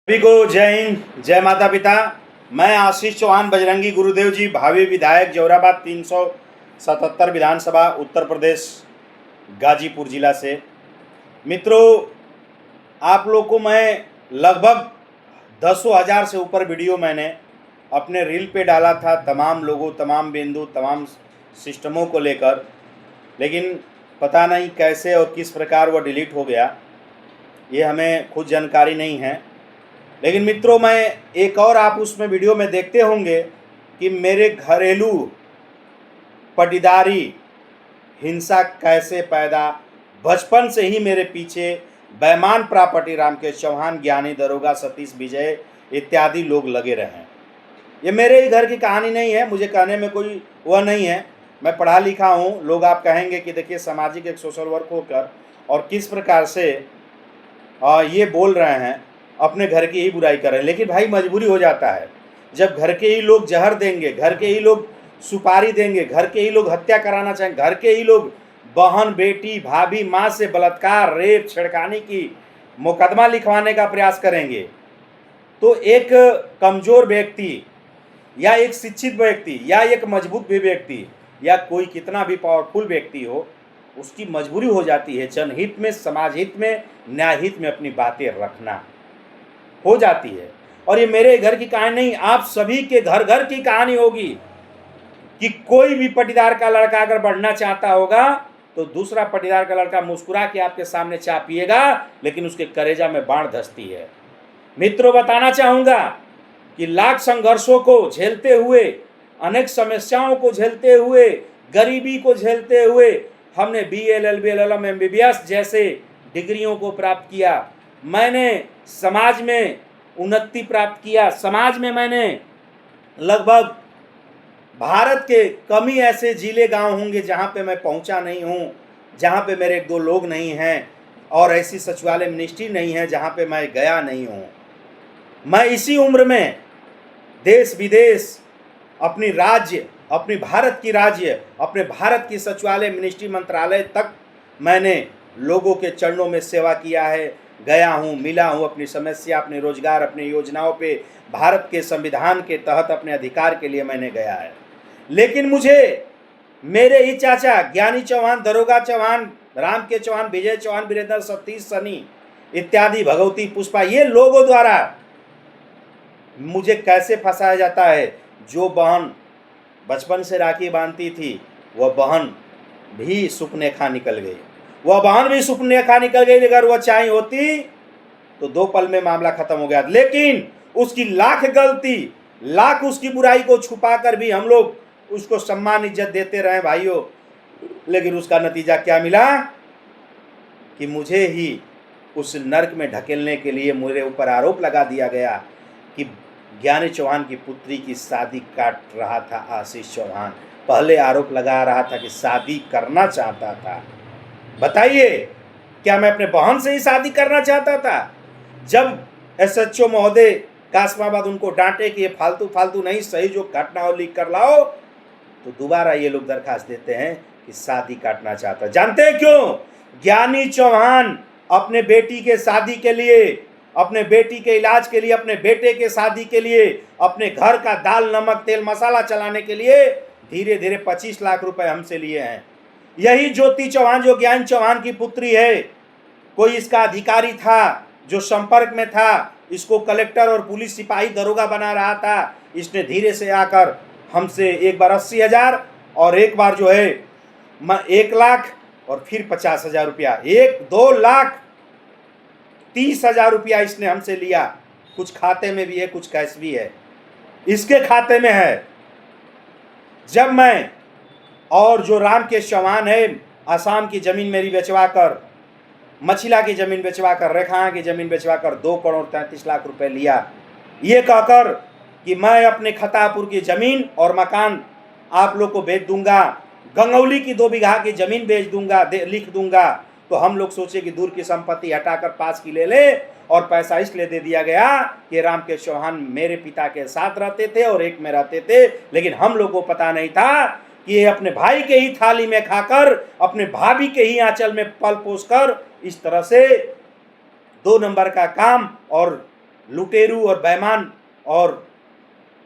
सभी को जय हिंद, जय माता पिता। मैं आशीष चौहान बजरंगी गुरुदेव जी, भावी विधायक जोराबाद 377 विधानसभा उत्तर प्रदेश गाजीपुर जिला से। मित्रों, आप लोग को मैं लगभग दसों हज़ार से ऊपर वीडियो मैंने अपने रील पे डाला था, तमाम लोगों, तमाम बिंदु, तमाम सिस्टमों को लेकर, लेकिन पता नहीं कैसे और किस प्रकार वह डिलीट हो गया, ये हमें खुद जानकारी नहीं है। लेकिन मित्रों, मैं एक और, आप उसमें वीडियो में देखते होंगे कि मेरे घरेलू पटीदारी हिंसा कैसे पैदा, बचपन से ही मेरे पीछे बेईमान प्रॉपर्टी रामकेश चौहान, ज्ञानी दरोगा सतीश विजय इत्यादि लोग लगे रहे हैं। ये मेरे ही घर की कहानी नहीं है, मुझे कहने में कोई वह नहीं है, मैं पढ़ा लिखा हूँ। लोग आप कहेंगे कि देखिए सामाजिक एक सोशल वर्क होकर और किस प्रकार से ये बोल रहे हैं, अपने घर की ही बुराई कर रहे हैं। लेकिन भाई मजबूरी हो जाता है, जब घर के ही लोग जहर देंगे, घर के ही लोग सुपारी देंगे, घर के ही लोग हत्या कराना चाहेंगे, घर के ही लोग बहन, बेटी, भाभी, माँ से बलात्कार, रेप, छेड़खानी की मुकदमा लिखवाने का प्रयास करेंगे, तो एक कमज़ोर व्यक्ति या एक शिक्षित व्यक्ति या एक मजबूत भी व्यक्ति या कोई कितना भी पावरफुल व्यक्ति हो, उसकी मजबूरी हो जाती है जनहित में, समाज हित में, न्याय हित में अपनी बातें रखना हो जाती है। और ये मेरे घर की कहानी नहीं, आप सभी के घर घर की कहानी होगी कि कोई भी पटीदार का लड़का अगर बढ़ना चाहता होगा तो दूसरा पटीदार का लड़का मुस्कुरा के आपके सामने चाय पिएगा, लेकिन उसके कलेजा में बाण धंसती है। मित्रों, बताना चाहूँगा कि लाख संघर्षों को झेलते हुए, अनेक समस्याओं को झेलते हुए, गरीबी को झेलते हुए हमने BA, LLB, LLM, MBBS जैसे डिग्रियों को प्राप्त किया। मैंने समाज में उन्नति प्राप्त किया। समाज में मैंने लगभग भारत के कम ही ऐसे जिले गांव होंगे जहां पे मैं पहुंचा नहीं हूं, जहां पे मेरे एक दो लोग नहीं हैं, और ऐसी सचिवालय मिनिस्ट्री नहीं है जहां पे मैं गया नहीं हूं। मैं इसी उम्र में देश विदेश, अपनी राज्य, अपनी भारत की राज्य, अपने भारत की सचिवालय मिनिस्ट्री मंत्रालय तक मैंने लोगों के चरणों में सेवा किया है, गया हूँ, मिला हूँ, अपनी समस्या, अपने रोजगार, अपनी योजनाओं पे, भारत के संविधान के तहत अपने अधिकार के लिए मैंने गया है। लेकिन मुझे मेरे ही चाचा ज्ञानी चौहान, दरोगा चौहान, रामकेश चौहान, विजय चौहान, वीरेंद्र, सतीश, सनी इत्यादि, भगवती, पुष्पा, ये लोगों द्वारा मुझे कैसे फंसाया जाता है। जो बहन बचपन से राखी बांधती थी, वह बहन भी सुपने खा निकल गई, वह बहन भी सुपने खा निकल गई। अगर वह चाही होती तो 2 पल में मामला खत्म हो गया। लेकिन उसकी लाख गलती, लाख उसकी बुराई को छुपाकर भी हम लोग उसको सम्मान इज्जत देते रहे भाइयों। लेकिन उसका नतीजा क्या मिला कि मुझे ही उस नर्क में ढकेलने के लिए मेरे ऊपर आरोप लगा दिया गया कि ज्ञानी चौहान की पुत्री की शादी काट रहा था आशीष चौहान। पहले आरोप लगा रहा था कि शादी करना चाहता था। बताइए, क्या मैं अपने बहन से ही शादी करना चाहता था? जब SHO महोदय कासमाबाद उनको डांटे कि ये फालतू नहीं, सही जो घटना हो लिख कर लाओ, तो दोबारा ये लोग दरखास्त देते हैं कि शादी काटना चाहता। जानते हैं क्यों? ज्ञानी चौहान अपने बेटी के शादी के लिए, अपने बेटी के इलाज के लिए, अपने बेटे के शादी के लिए, अपने घर का दाल नमक तेल मसाला चलाने के लिए धीरे धीरे 25 लाख रुपए हमसे लिए हैं। यही ज्योति चौहान, जो ज्ञान चौहान की पुत्री है, कोई इसका अधिकारी था जो संपर्क में था, इसको कलेक्टर और पुलिस सिपाही दरोगा बना रहा था। इसने धीरे से आकर हमसे एक बार 80,000 और एक बार जो है 1 लाख और फिर 50,000 रुपया, 2,30,000 रुपया इसने हमसे लिया। कुछ खाते में भी है, कुछ कैश भी है, इसके खाते में है। जब मैं और जो रामकेश चौहान है, आसाम की ज़मीन मेरी बेचवा कर, मछिला की ज़मीन बेचवा कर, रेखा की ज़मीन बेचवा कर 2,33,00,000 रुपए लिया, ये कहकर कि मैं अपने खतापुर की ज़मीन और मकान आप लोग को बेच दूंगा, गंगौली की 2 बीघा की ज़मीन बेच दूंगा, लिख दूंगा। तो हम लोग सोचे कि दूर की संपत्ति हटाकर पास की ले ले, और पैसा इसलिए दे दिया गया कि रामकेश चौहान मेरे पिता के साथ रहते थे और एक में रहते थे। लेकिन हम लोग को पता नहीं था कि ये अपने भाई के ही थाली में खाकर, अपने भाभी के ही आंचल में पल पोस कर इस तरह से 2 नंबर का काम और लुटेरू और बेईमान और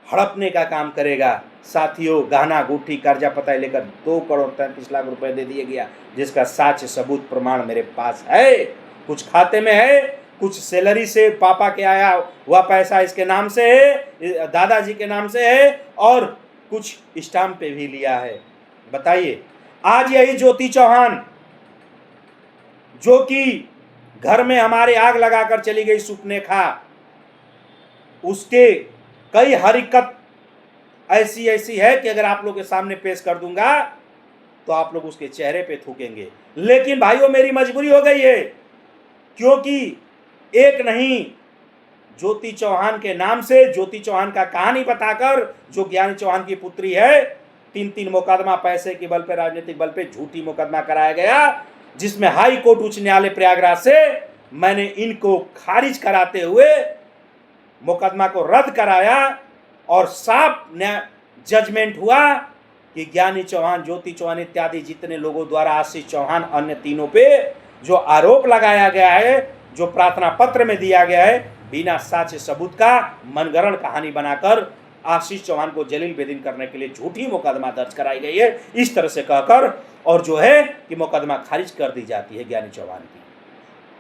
हड़पने का काम करेगा। साथियों, गहना गुट्ठी कर्जा पता लेकर 2 करोड़ 33 लाख रुपए दे दिया गया, जिसका साक्ष्य सबूत प्रमाण मेरे पास है। कुछ खाते में है, कुछ सैलरी से पापा के आया हुआ पैसा इसके नाम से है, दादाजी के नाम से है, और कुछ स्टाम्प पे भी लिया है। बताइए, आज यही ज्योति चौहान जो कि घर में हमारे आग लगाकर चली गई सुपनेखा, उसके कई हरकत ऐसी ऐसी है कि अगर आप लोग के सामने पेश कर दूंगा तो आप लोग उसके चेहरे पे थूकेंगे। लेकिन भाइयों, मेरी मजबूरी हो गई है, क्योंकि एक नहीं, ज्योति चौहान के नाम से, ज्योति चौहान का कहानी बताकर, जो ज्ञानी चौहान की पुत्री है, 3 मुकदमा पैसे के बल पे, राजनीतिक बल पे झूठी मुकदमा कराया गया, जिसमें हाई कोर्ट उच्च न्यायालय प्रयागराज से मैंने इनको खारिज कराते हुए मुकदमा को रद्द कराया और साफ जजमेंट हुआ कि ज्ञानी चौहान, ज्योति चौहान इत्यादि जितने लोगों द्वारा आशीष चौहान अन्य तीनों पे जो आरोप लगाया गया है, जो प्रार्थना पत्र में दिया गया है, बिना साक्ष्य सबूत का मनगढ़ंत कहानी बनाकर आशीष चौहान को जलील बेदीन करने के लिए झूठी मुकदमा दर्ज कराई गई है, इस तरह से कहकर, और जो है कि मुकदमा खारिज कर दी जाती है ज्ञानी चौहान की।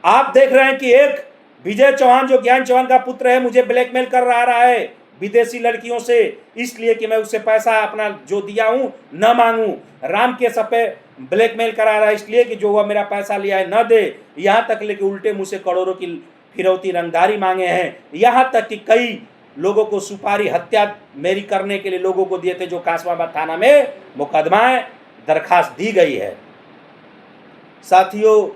आप देख रहे हैं कि एक विजय चौहान, जो ज्ञान चौहान का पुत्र है, मुझे ब्लैकमेल कर रहा है विदेशी लड़कियों से, इसलिए कि मैं उससे पैसा अपना जो दिया हूं न मांगू। राम के सब पे ब्लैकमेल करा रहा है, इसलिए कि जो वह मेरा पैसा लिया है न दे। यहां तक लेके उल्टे मुझसे करोड़ों की फिरौती रंगदारी मांगे हैं। यहां तक कि कई लोगों को सुपारी हत्या मेरी करने के लिए लोगों को दिए थे, जो कासमाबाद थाना में मुकदमा दरखास्त दी गई है। साथियों,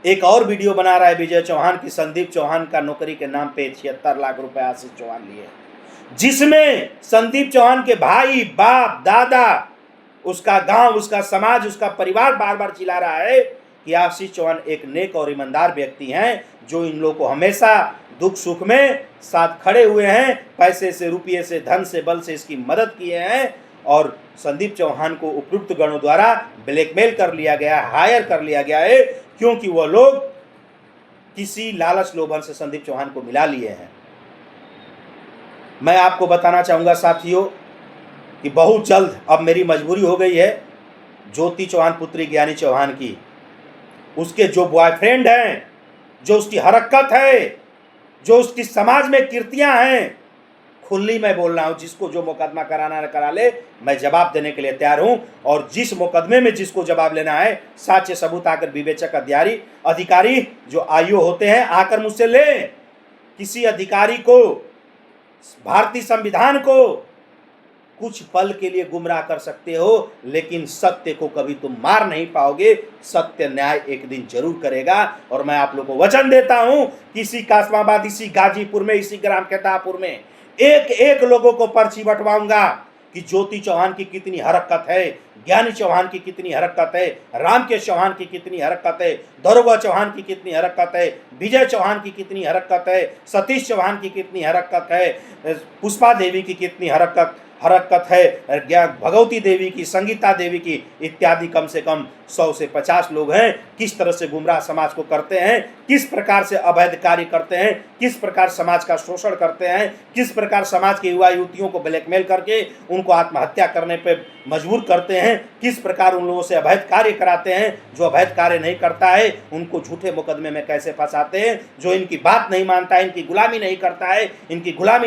एक और वीडियो बना रहा है विजय चौहान की, संदीप चौहान का नौकरी के नाम पे 76 लाख रुपए आशीष चौहान लिए, जिसमें संदीप चौहान के भाई, बाप, दादा, उसका गांव, उसका समाज, उसका परिवार बार बार चिल्ला रहा है कि आशीष चौहान एक नेक और ईमानदार व्यक्ति हैं, जो इन लोगों को हमेशा दुख सुख में साथ खड़े हुए हैं, पैसे से, रुपये से, धन से, बल से इसकी मदद किए हैं। और संदीप चौहान को उपयुक्त गणों द्वारा ब्लैकमेल कर लिया गया, हायर कर लिया गया है, क्योंकि वह लोग किसी लालच लोभन से संदीप चौहान को मिला लिए हैं। मैं आपको बताना चाहूंगा साथियों कि बहुत जल्द अब मेरी मजबूरी हो गई है, ज्योति चौहान पुत्री ज्ञानी चौहान की, उसके जो बॉयफ्रेंड हैं, जो उसकी हरकत है, जो उसकी समाज में कीर्तियां हैं, खुली मैं बोल रहा हूं, जिसको जो मुकदमा कराना है करा ले, मैं जवाब देने के लिए तैयार हूं। और जिस मुकदमे में जिसको जवाब लेना है, साक्ष्य सबूत आकर विवेचक अधिकारी जो आईओ होते हैं आकर मुझसे ले। किसी अधिकारी को, भारतीय संविधान को कुछ पल के लिए गुमराह कर सकते हो, लेकिन सत्य को कभी तुम मार नहीं पाओगे। सत्य न्याय एक दिन जरूर करेगा। और मैं आप लोगों को वचन देता हूं कि इसी कासमाबाद, इसी गाजीपुर में, इसी ग्राम खेतापुर में एक एक लोगों को पर्ची बंटवाऊंगा कि ज्योति चौहान की कितनी हरकत है, ज्ञानी चौहान की कितनी हरकत है, रामकेश चौहान की कितनी हरकत है, दरोगा चौहान की कितनी हरकत है, विजय चौहान की कितनी हरकत है, सतीश चौहान की कितनी हरकत है, पुष्पा देवी की कितनी हरकत है, भगवती देवी की, संगीता देवी की इत्यादि, कम से कम 100 से 50 लोग हैं। किस तरह से गुमराह समाज को करते हैं, किस प्रकार से अवैध कार्य करते हैं, किस प्रकार समाज का शोषण करते हैं, किस प्रकार समाज के युवा युवतियों को ब्लैकमेल करके उनको आत्महत्या करने पर मजबूर करते हैं, किस प्रकार उन लोगों से अवैध कार्य कराते हैं, जो अवैध कार्य नहीं करता है उनको झूठे मुकदमे में कैसे फंसाते हैं, जो इनकी बात नहीं मानता है, इनकी गुलामी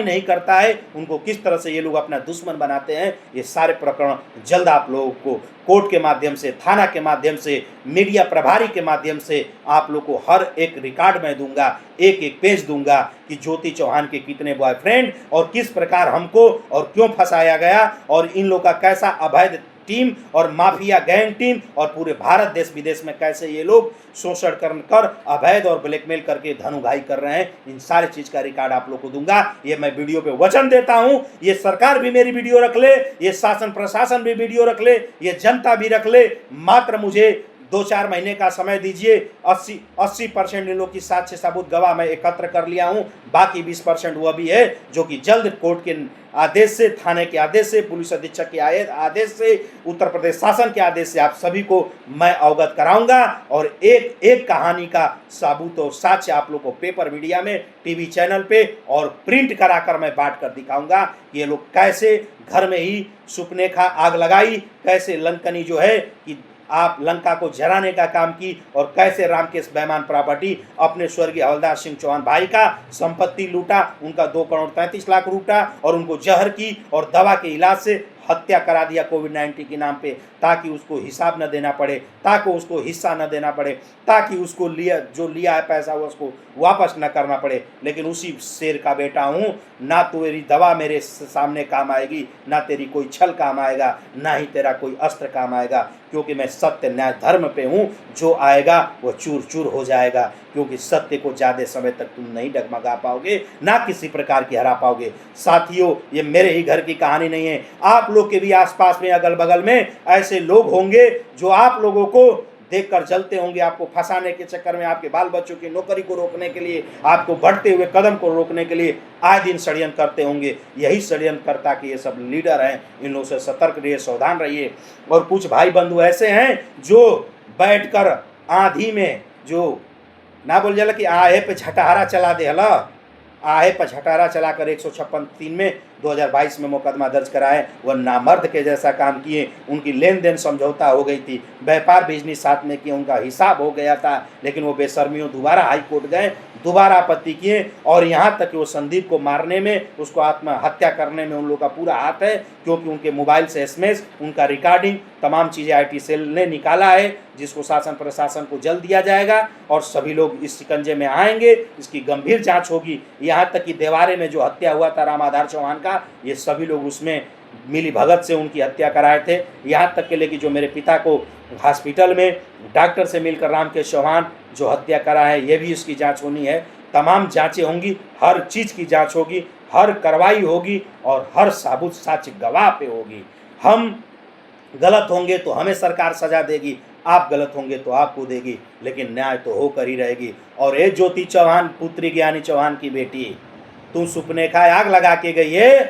नहीं करता है, उनको किस तरह से ये लोग अपना दुश्मन बनाते हैं। ये सारे प्रकरण जल्द आप लोगों को कोर्ट के माध्यम से, थाना के माध्यम से, मीडिया प्रभारी के माध्यम से आप लोग को हर एक रिकॉर्ड में दूंगा, एक एक पेज दूंगा कि ज्योति चौहान के कितने बॉयफ्रेंड और किस प्रकार हमको और क्यों फंसाया गया, और इन लोग का कैसा अवैध टीम और माफिया गैंग टीम और पूरे भारत देश विदेश में कैसे ये लोग शोषण कर अवैध और ब्लैकमेल करके धन उगाही कर रहे हैं। इन सारे चीज का रिकॉर्ड आप लोग को दूंगा। ये मैं वीडियो पे वचन देता हूं। ये सरकार भी मेरी वीडियो रख ले, ये शासन प्रशासन भी वीडियो रख ले, ये जनता भी रख ले, मात्र मुझे 2-4 महीने का समय दीजिए। 80% इन लोग की साक्ष्य सबूत गवाह मैं एकत्र कर लिया हूँ। बाकी 20% वह भी है जो कि जल्द कोर्ट के आदेश से, थाने के आदेश से, पुलिस अधीक्षक के आदेश से, उत्तर प्रदेश शासन के आदेश से आप सभी को मैं अवगत कराऊंगा और एक एक कहानी का सबूत और साक्ष्य आप लोग को पेपर मीडिया में, टीवी चैनल पे और प्रिंट कराकर मैं बांट कर दिखाऊंगा कि ये लोग कैसे घर में ही सुपनेखा आग लगाई, कैसे लंकनी जो है कि आप लंका को जलाने का काम की और कैसे रामकेश बेईमान प्रॉपर्टी अपने स्वर्गीय हवलदार सिंह चौहान भाई का संपत्ति लूटा, उनका 2 करोड़ 33 लाख लूटा और उनको जहर की और दवा के इलाज से हत्या करा दिया कोविड-19 के नाम पे, ताकि उसको हिसाब न देना पड़े, ताकि उसको हिस्सा न देना पड़े, ताकि उसको जो लिया है पैसा वो उसको वापस न करना पड़े। लेकिन उसी शेर का बेटा हूँ, ना तेरी दवा मेरे सामने काम आएगी, ना तेरी कोई छल काम आएगा, ना ही तेरा कोई अस्त्र काम आएगा, क्योंकि मैं सत्य न्याय धर्म पे हूँ। जो आएगा वो चूर चूर हो जाएगा, क्योंकि सत्य को ज़्यादा समय तक तुम नहीं डगमगा पाओगे, ना किसी प्रकार की हरा पाओगे। साथियों, ये मेरे ही घर की कहानी नहीं है, आप लोग के भी आसपास में, अगल बगल में ऐसे लोग होंगे जो आप लोगों को देखकर जलते होंगे, आपको फंसाने के चक्कर में, आपके बाल बच्चों की नौकरी को रोकने के लिए, आपको बढ़ते हुए कदम को रोकने के लिए आए दिन षड्यंत्र करते होंगे। यही षड्यंत्रकर्ता के ये सब लीडर हैं, इन लोगों से सतर्क रहिए, सावधान रहिए। और कुछ भाई बंधु ऐसे हैं जो बैठकर आंधी में जो ना बोल जाला कि आहे पे झटहारा चला दे हला, आहे पर झटारा चलाकर 156(3) में 2022 में मुकदमा दर्ज कराए। वह नामर्द के जैसा काम किए, उनकी लेन देन समझौता हो गई थी, व्यापार बिजनेस साथ में किए, उनका हिसाब हो गया था, लेकिन वो बेशर्मियों दोबारा हाई कोर्ट गए, दोबारा आपत्ति किए और यहाँ तक कि वो संदीप को मारने में, उसको आत्महत्या करने में उन लोगों का पूरा हाथ है, क्योंकि उनके मोबाइल से SMS, उनका रिकॉर्डिंग, तमाम चीज़ें IT सेल ने निकाला है, जिसको शासन प्रशासन को जल्द दिया जाएगा और सभी लोग इस शिकंजे में आएंगे। इसकी गंभीर जांच होगी। यहाँ तक कि देवारे में जो हत्या हुआ था राम आधार चौहान का, ये सभी लोग उसमें मिली भगत से उनकी हत्या कराए थे। यहाँ तक के लिए कि जो मेरे पिता को हॉस्पिटल में डॉक्टर से मिलकर रामकेश चौहान जो हत्या करा है, ये भी उसकी जांच होनी है। तमाम जांचें होंगी, हर चीज़ की जांच होगी, हर कार्रवाई होगी और हर साबुत साक्ष्य गवाह पे होगी। हम गलत होंगे तो हमें सरकार सजा देगी, आप गलत होंगे तो आपको देगी, लेकिन न्याय तो होकर ही रहेगी। और ये ज्योति चौहान, पुत्री ज्ञानी चौहान की बेटी, तू सुपनेखा आग लगा के गई है,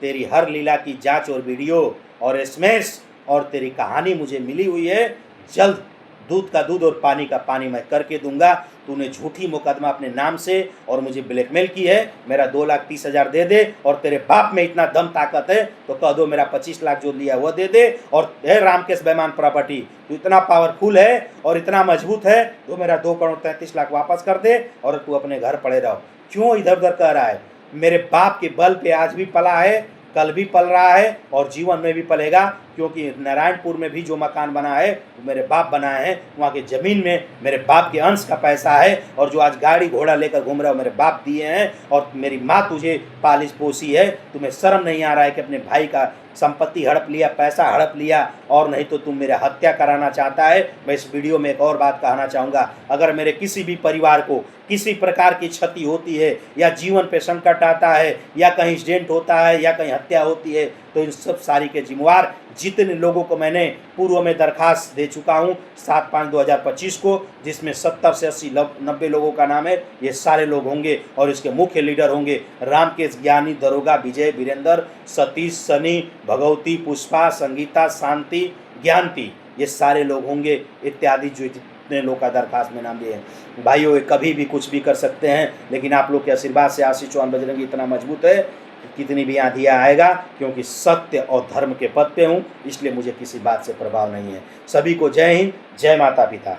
तेरी हर लीला की जांच और वीडियो और SMS और तेरी कहानी मुझे मिली हुई है। जल्द दूध का दूध और पानी का पानी मैं करके दूंगा। तूने झूठी मुकदमा अपने नाम से और मुझे ब्लैकमेल की है, मेरा 2,30,000 दे दे, और तेरे बाप में इतना दम ताकत है तो कह दो मेरा 25 लाख जो लिया वह दे दे। और हे रामकेश बेईमान प्रॉपर्टी, तू इतना पावरफुल है और इतना मजबूत है तो मेरा 2 करोड़ 33 लाख वापस कर दे और तू अपने घर पड़े रहो। क्यों इधर उधर कह रहा है? मेरे बाप के बल पे आज भी पला है, कल भी पल रहा है और जीवन में भी पलेगा, क्योंकि नारायणपुर में भी जो मकान बना है वो मेरे बाप बनाए हैं। वहाँ की ज़मीन में मेरे बाप के अंश का पैसा है, और जो आज गाड़ी घोड़ा लेकर घूम रहा है मेरे बाप दिए हैं। और मेरी माँ तुझे पालिश पोसी है, तुम्हें शर्म नहीं आ रहा है कि अपने भाई का संपत्ति हड़प लिया, पैसा हड़प लिया, और नहीं तो तुम मेरे हत्या कराना चाहता है। मैं इस वीडियो में एक और बात कहना चाहूँगा, अगर मेरे किसी भी परिवार को किसी प्रकार की क्षति होती है, या जीवन पे संकट आता है, या कहीं एक्सीडेंट होता है, या कहीं हत्या होती है, तो इन सब सारी के जिम्मेवार जितने लोगों को मैंने पूर्व में दरखास्त दे चुका हूँ 7/5/2025 को, जिसमें 70 से 80 90 लोगों का नाम है, ये सारे लोग होंगे। और इसके मुख्य लीडर होंगे रामकेश, ज्ञानी, दरोगा, विजय, वीरेंद्र, सतीश, सनी, भगवती, पुष्पा, संगीता, शांति, ज्ञानती, ये सारे लोग होंगे इत्यादि, जो जितने लोग का दरखास्त में नाम दिए हैं। भाइयों, ये कभी भी कुछ भी कर सकते हैं, लेकिन आप लोग के आशीर्वाद से आशीष चौहान बजरंगी इतना मजबूत है, कितनी भी आंधियाँ आएगा, क्योंकि सत्य और धर्म के पद पे हूँ, इसलिए मुझे किसी बात से प्रभाव नहीं है। सभी को जय हिंद, जय माता पिता।